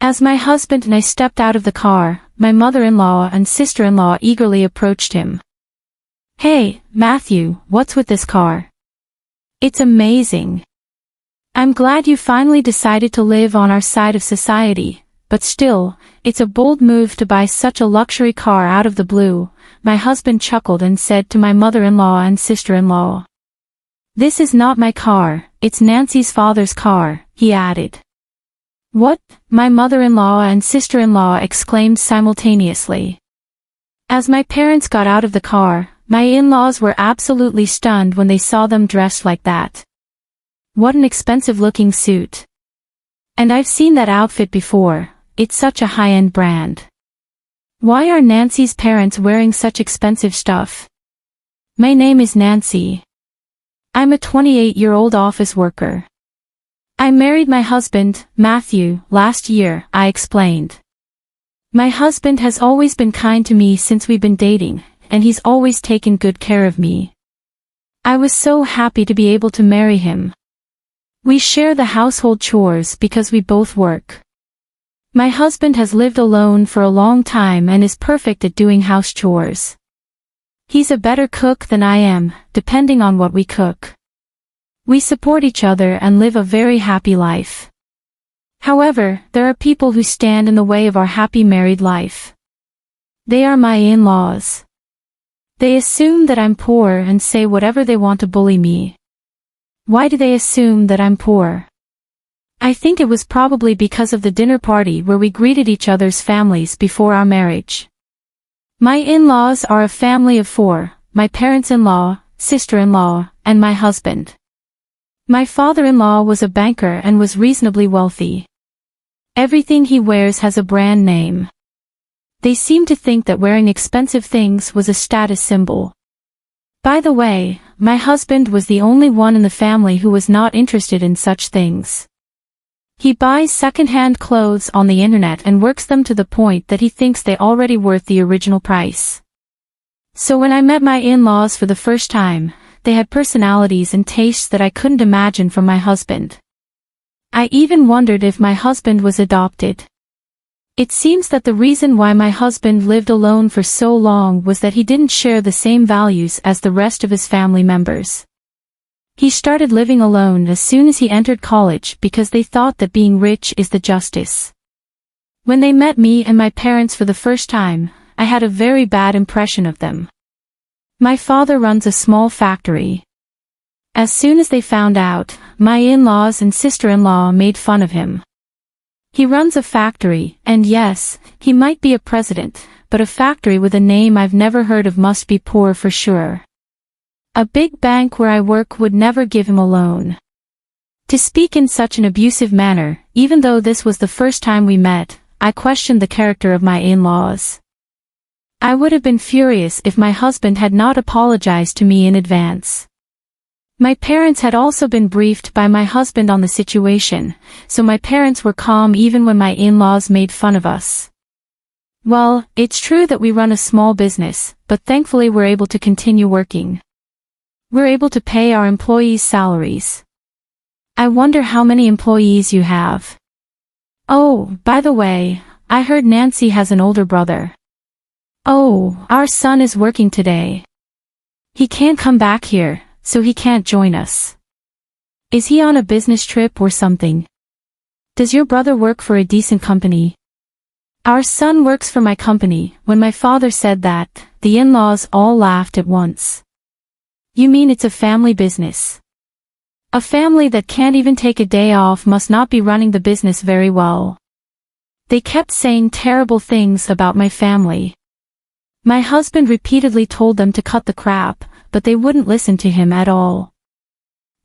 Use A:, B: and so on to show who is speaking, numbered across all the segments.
A: As my husband and I stepped out of the car, my mother-in-law and sister-in-law eagerly approached him. "Hey, Matthew, what's with this car? It's amazing. I'm glad you finally decided to live on our side of society, but still, it's a bold move to buy such a luxury car out of the blue," my husband chuckled and said to my mother-in-law and sister-in-law. "This is not my car, it's Nancy's father's car," he added. "What?" my mother-in-law and sister-in-law exclaimed simultaneously. As my parents got out of the car, my in-laws were absolutely stunned when they saw them dressed like that. What an expensive-looking suit. And I've seen that outfit before, it's such a high-end brand. Why are Nancy's parents wearing such expensive stuff? My name is Nancy. I'm a 28-year-old office worker. I married my husband, Matthew, last year, I explained. My husband has always been kind to me since we've been dating, and he's always taken good care of me. I was so happy to be able to marry him. We share the household chores because we both work. My husband has lived alone for a long time and is perfect at doing house chores. He's a better cook than I am, depending on what we cook. We support each other and live a very happy life. However, there are people who stand in the way of our happy married life. They are my in-laws. They assume that I'm poor and say whatever they want to bully me. Why do they assume that I'm poor? I think it was probably because of the dinner party where we greeted each other's families before our marriage. My in-laws are a family of 4, my parents-in-law, sister-in-law, and my husband. My father-in-law was a banker and was reasonably wealthy. Everything he wears has a brand name. They seem to think that wearing expensive things was a status symbol. By the way, my husband was the only one in the family who was not interested in such things. He buys second-hand clothes on the internet and works them to the point that he thinks they already worth the original price. So when I met my in-laws for the first time, they had personalities and tastes that I couldn't imagine from my husband. I even wondered if my husband was adopted. It seems that the reason why my husband lived alone for so long was that he didn't share the same values as the rest of his family members. He started living alone as soon as he entered college because they thought that being rich is the justice. When they met me and my parents for the first time, I had a very bad impression of them. My father runs a small factory. As soon as they found out, my in-laws and sister-in-law made fun of him. He runs a factory, and yes, he might be a president, but a factory with a name I've never heard of must be poor for sure. A big bank where I work would never give him a loan. To speak in such an abusive manner, even though this was the first time we met, I questioned the character of my in-laws. I would have been furious if my husband had not apologized to me in advance. My parents had also been briefed by my husband on the situation, so my parents were calm even when my in-laws made fun of us. Well, it's true that we run a small business, but thankfully we're able to continue working. We're able to pay our employees' salaries. I wonder how many employees you have. Oh, by the way, I heard Nancy has an older brother. Oh, our son is working today. He can't come back here, so he can't join us. Is he on a business trip or something? Does your brother work for a decent company? Our son works for my company. When my father said that, the in-laws all laughed at once. You mean it's a family business? A family that can't even take a day off must not be running the business very well. They kept saying terrible things about my family. My husband repeatedly told them to cut the crap, but they wouldn't listen to him at all.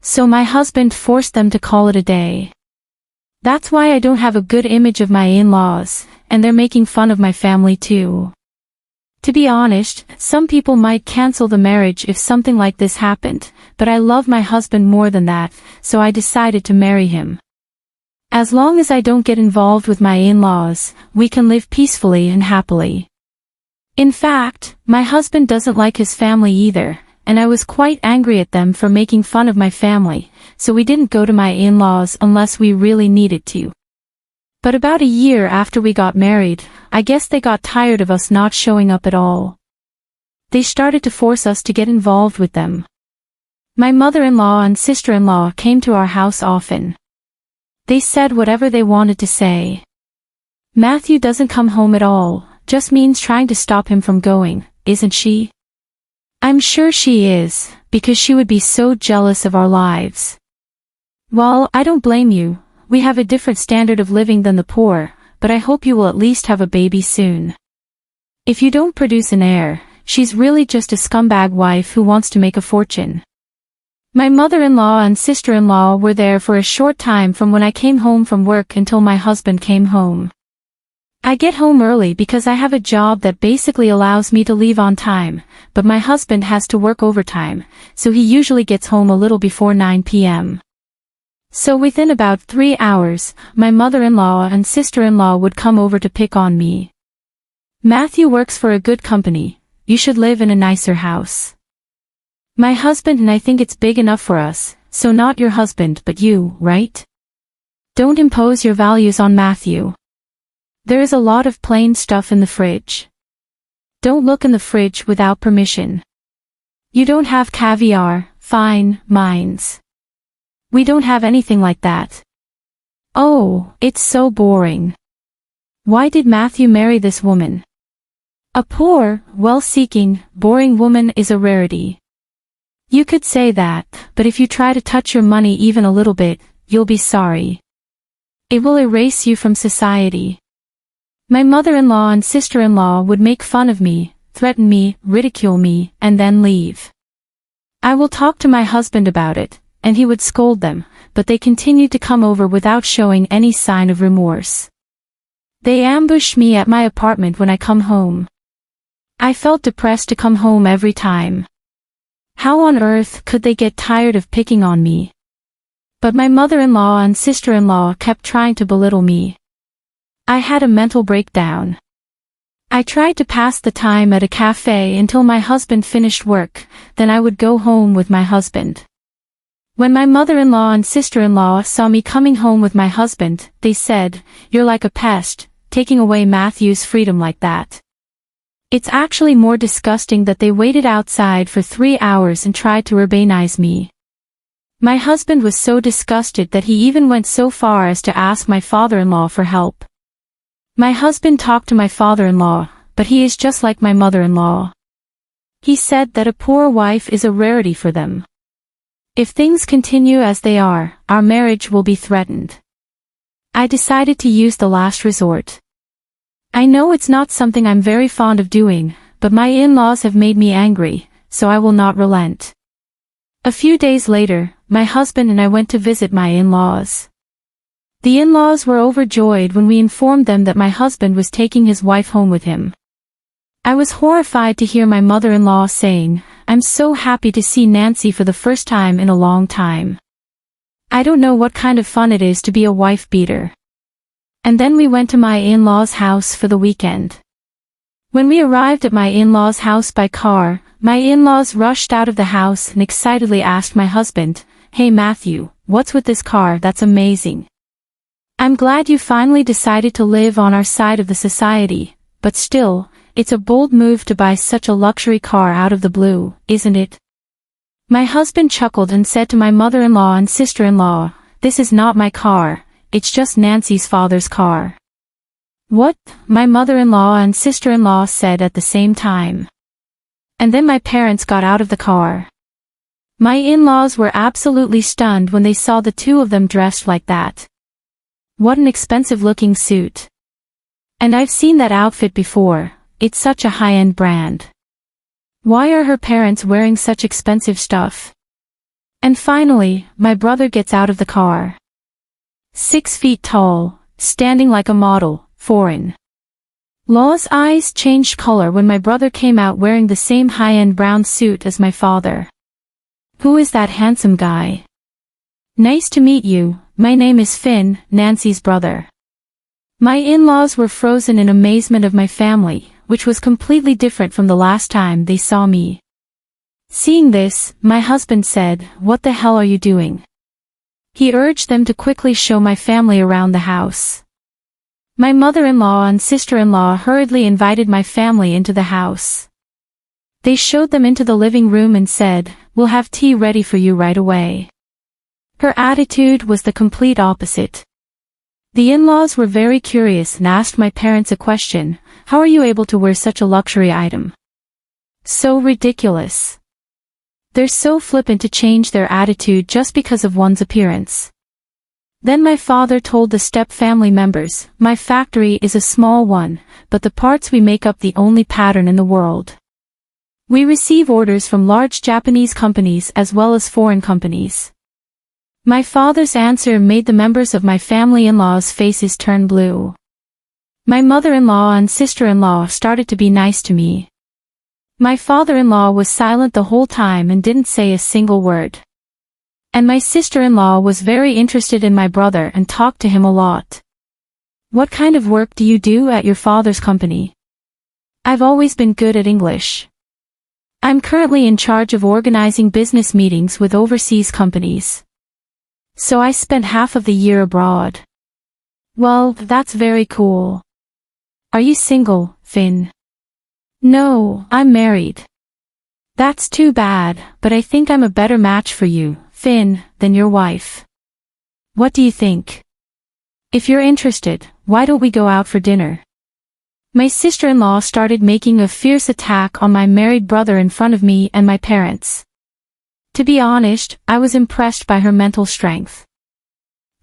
A: So my husband forced them to call it a day. That's why I don't have a good image of my in-laws, and they're making fun of my family too. To be honest, some people might cancel the marriage if something like this happened, but I love my husband more than that, so I decided to marry him. As long as I don't get involved with my in-laws, we can live peacefully and happily. In fact, my husband doesn't like his family either, and I was quite angry at them for making fun of my family, so we didn't go to my in-laws unless we really needed to. But about a year after we got married, I guess they got tired of us not showing up at all. They started to force us to get involved with them. My mother-in-law and sister-in-law came to our house often. They said whatever they wanted to say. Matthew doesn't come home at all, just means trying to stop him from going, isn't she? I'm sure she is, because she would be so jealous of our lives. Well, I don't blame you. We have a different standard of living than the poor, but I hope you will at least have a baby soon. If you don't produce an heir, she's really just a scumbag wife who wants to make a fortune. My mother-in-law and sister-in-law were there for a short time from when I came home from work until my husband came home. I get home early because I have a job that basically allows me to leave on time, but my husband has to work overtime, so he usually gets home a little before 9 p.m. So within about 3 hours, my mother-in-law and sister-in-law would come over to pick on me. Matthew works for a good company. You should live in a nicer house. My husband and I think it's big enough for us, so not your husband but you, right? Don't impose your values on Matthew. There is a lot of plain stuff in the fridge. Don't look in the fridge without permission. You don't have caviar, fine, mines. We don't have anything like that. Oh, it's so boring. Why did Matthew marry this woman? A poor, well-seeking, boring woman is a rarity. You could say that, but if you try to touch your money even a little bit, you'll be sorry. It will erase you from society. My mother-in-law and sister-in-law would make fun of me, threaten me, ridicule me, and then leave. I will talk to my husband about it, and he would scold them, but they continued to come over without showing any sign of remorse. They ambush me at my apartment when I come home. I felt depressed to come home every time. How on earth could they get tired of picking on me? But my mother-in-law and sister-in-law kept trying to belittle me. I had a mental breakdown. I tried to pass the time at a cafe until my husband finished work, then I would go home with my husband. When my mother-in-law and sister-in-law saw me coming home with my husband, they said, "You're like a pest, taking away Matthew's freedom like that." It's actually more disgusting that they waited outside for 3 hours and tried to urbanize me. My husband was so disgusted that he even went so far as to ask my father-in-law for help. My husband talked to my father-in-law, but he is just like my mother-in-law. He said that a poor wife is a rarity for them. If things continue as they are, our marriage will be threatened. I decided to use the last resort. I know it's not something I'm very fond of doing, but my in-laws have made me angry, so I will not relent. A few days later, my husband and I went to visit my in-laws. The in-laws were overjoyed when we informed them that my husband was taking his wife home with him. I was horrified to hear my mother-in-law saying, "I'm so happy to see Nancy for the first time in a long time. I don't know what kind of fun it is to be a wife-beater." And then we went to my in-laws' house for the weekend. When we arrived at my in-laws' house by car, my in-laws rushed out of the house and excitedly asked my husband, "Hey Matthew, what's with this car? That's amazing. I'm glad you finally decided to live on our side of the society, but still, it's a bold move to buy such a luxury car out of the blue, isn't it?" My husband chuckled and said to my mother-in-law and sister-in-law, "This is not my car, it's just Nancy's father's car." "What?" my mother-in-law and sister-in-law said at the same time. And then my parents got out of the car. My in-laws were absolutely stunned when they saw the two of them dressed like that. What an expensive-looking suit. And I've seen that outfit before, it's such a high-end brand. Why are her parents wearing such expensive stuff? And finally, my brother gets out of the car. 6 feet tall, standing like a model, foreign. Law's eyes changed color when my brother came out wearing the same high-end brown suit as my father. "Who is that handsome guy?" "Nice to meet you, my name is Finn, Nancy's brother." My in-laws were frozen in amazement of my family, which was completely different from the last time they saw me. Seeing this, my husband said, "What the hell are you doing?" He urged them to quickly show my family around the house. My mother-in-law and sister-in-law hurriedly invited my family into the house. They showed them into the living room and said, "We'll have tea ready for you right away." Her attitude was the complete opposite. The in-laws were very curious and asked my parents a question: "How are you able to wear such a luxury item? So ridiculous." They're so flippant to change their attitude just because of one's appearance. Then my father told the step family members, "My factory is a small one, but the parts we make up the only pattern in the world. We receive orders from large Japanese companies as well as foreign companies." My father's answer made the members of my family-in-law's faces turn blue. My mother-in-law and sister-in-law started to be nice to me. My father-in-law was silent the whole time and didn't say a single word. And my sister-in-law was very interested in my brother and talked to him a lot. "What kind of work do you do at your father's company?" "I've always been good at English. I'm currently in charge of organizing business meetings with overseas companies. So I spent half of the year abroad." "Well, that's very cool. Are you single, Finn?" "No, I'm married." "That's too bad, but I think I'm a better match for you, Finn, than your wife. What do you think? If you're interested, why don't we go out for dinner?" My sister-in-law started making a fierce attack on my married brother in front of me and my parents. To be honest, I was impressed by her mental strength.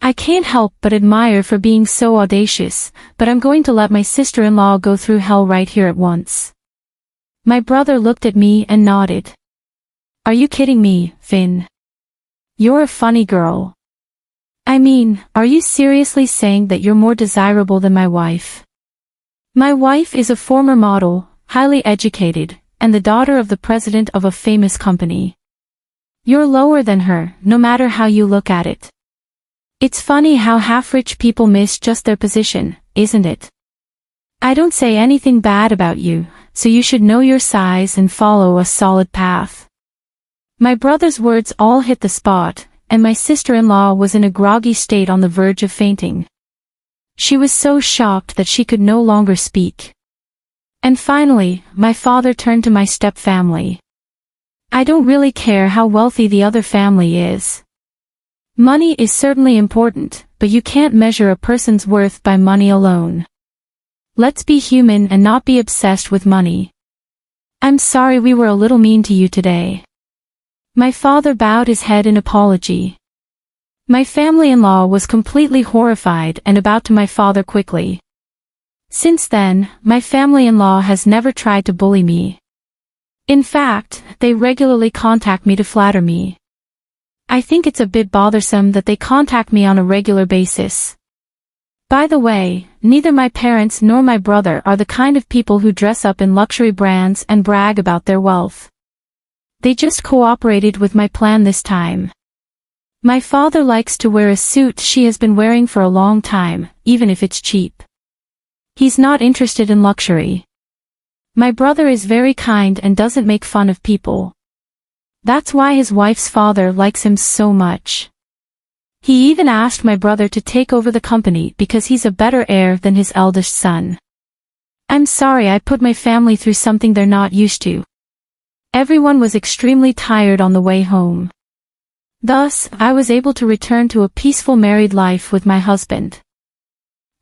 A: I can't help but admire for being so audacious, but I'm going to let my sister-in-law go through hell right here at once. My brother looked at me and nodded. "Are you kidding me, Finn? You're a funny girl. I mean, are you seriously saying that you're more desirable than my wife? My wife is a former model, highly educated, and the daughter of the president of a famous company. You're lower than her, no matter how you look at it. It's funny how half-rich people miss just their position, isn't it? I don't say anything bad about you, so you should know your size and follow a solid path." My brother's words all hit the spot, and my sister-in-law was in a groggy state on the verge of fainting. She was so shocked that she could no longer speak. And finally, my father turned to my step-family. "I don't really care how wealthy the other family is. Money is certainly important, but you can't measure a person's worth by money alone. Let's be human and not be obsessed with money. I'm sorry we were a little mean to you today." My father bowed his head in apology. My family-in-law was completely horrified and about to my father quickly. Since then, my family-in-law has never tried to bully me. In fact, they regularly contact me to flatter me. I think it's a bit bothersome that they contact me on a regular basis. By the way, neither my parents nor my brother are the kind of people who dress up in luxury brands and brag about their wealth. They just cooperated with my plan this time. My father likes to wear a suit she has been wearing for a long time, even if it's cheap. He's not interested in luxury. My brother is very kind and doesn't make fun of people. That's why his wife's father likes him so much. He even asked my brother to take over the company because he's a better heir than his eldest son. I'm sorry I put my family through something they're not used to. Everyone was extremely tired on the way home. Thus, I was able to return to a peaceful married life with my husband.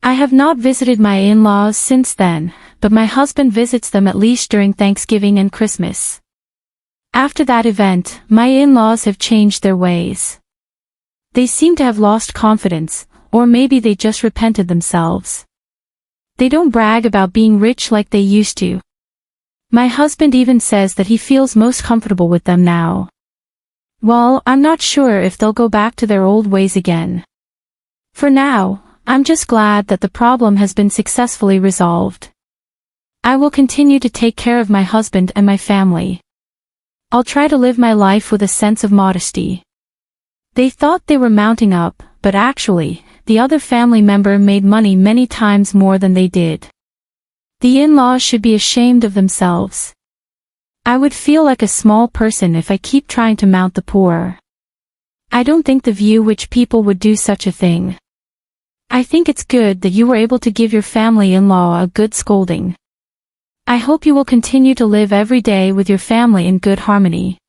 A: I have not visited my in-laws since then, but my husband visits them at least during Thanksgiving and Christmas. After that event, my in-laws have changed their ways. They seem to have lost confidence, or maybe they just repented themselves. They don't brag about being rich like they used to. My husband even says that he feels most comfortable with them now. Well, I'm not sure if they'll go back to their old ways again. For now, I'm just glad that the problem has been successfully resolved. I will continue to take care of my husband and my family. I'll try to live my life with a sense of modesty. They thought they were mounting up, but actually, the other family member made money many times more than they did. The in-laws should be ashamed of themselves. I would feel like a small person if I keep trying to mount the poor. I don't think the view which people would do such a thing. I think it's good that you were able to give your family-in-law a good scolding. I hope you will continue to live every day with your family in good harmony.